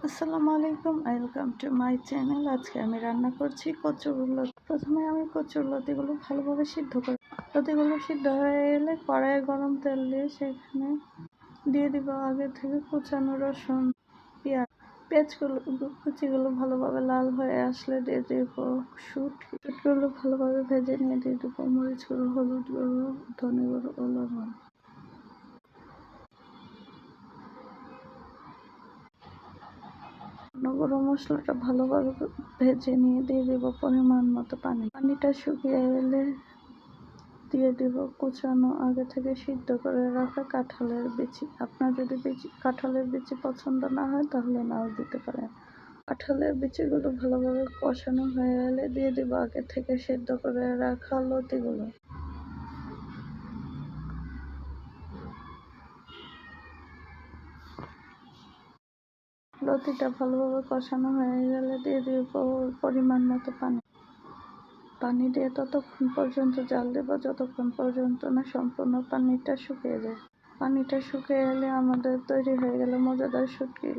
আসসালামু আলাইকুম, welcome to my channel. আজকে আমি রান্না করছি কচুরলতি। প্রথমে আমি কচুরলতিগুলো ভালোভাবে সিদ্ধ করি। লতিগুলো সিদ্ধ হয়ে এলে কড়াইয়ে গরম তেল দিয়ে সেখানে দিয়ে দিব আগে থেকে কুচানো রসুন, পেঁয়াজগুলো কুচিগুলো ভালোভাবে লাল হয়ে আসলে দিয়ে দিব শুটগুলো ভালোভাবে ভেজে নিয়ে দিয়ে দেবো মরিচ গুঁড়ো, হলুদ গুঁড়ো, ধনে গুঁড়ো ও লবণ। গুঁড়ো মশলাটা ভালোভাবে ভেজে নিয়ে দিয়ে দেবো পরিমাণ মতো পানি। পানিটা শুকিয়ে এলে দিয়ে দেবো কুচানো আগে থেকে সিদ্ধ করে রাখা কাঁঠালের বিচি। আপনার যদি কাঁঠালের বিচি পছন্দ না হয় তাহলে নাও দিতে পারেন। কাঁঠালের বিচিগুলো ভালোভাবে কষানো হয়ে এলে দিয়ে দেবো আগে থেকে সিদ্ধ করে রাখা লতিগুলো। লতিটা ভালোভাবে কষানো হয়ে গেলে দিয়ে দেবো পরিমাণ মতো পানি। পানি দিয়ে ততক্ষণ পর্যন্ত জাল দেব যতক্ষণ পর্যন্ত না সম্পূর্ণ পানিটা শুকিয়ে যায়। পানিটা শুকিয়ে এলে আমাদের তৈরি হয়ে গেল মজাদার শুটকি।